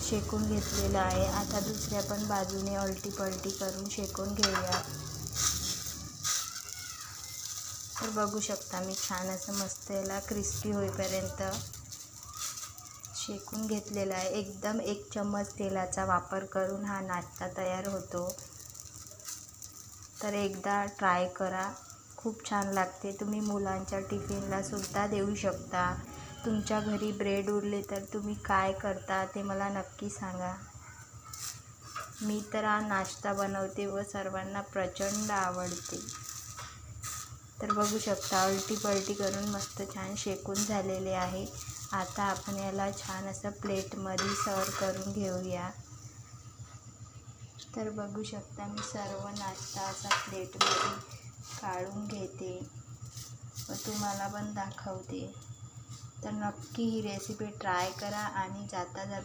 शेकून घेतलेलं आहे. आता दुसऱ्या पण बाजूने अलटी पलटी करून शेकून घेऊया. तर बघू शकता मी छान असं मस्त याला क्रिस्पी होईपर्यंत शेकून घेतलेला आहे. एकदम 1 चम्मच तेलाचा वापर करून हा नाश्ता तयार होतो. तर एकदा ट्राय करा, खूप छान लागते. तुम्ही मुलांच्या टिफिनला सुद्धा देऊ शकता. तुमच्या घरी ब्रेड उरले तर तुम्ही काय करता ते मला नक्की सांगा. मी तर हा नाश्ता बनवते व सर्वांना प्रचंड आवडते. तर बघू शकता उलटी पलटी करून मस्त छान शेकून झालेले आहे. आता आपण याला छान असं प्लेटमध्ये सर्व करून घेऊया. तर बघू शकता मी सर्व नाश्ता असा प्लेटमध्ये काढून घेते व तुम्हाला पण दाखवते. तर नक्की ही रेसिपी ट्राय करा आणि जाता जाता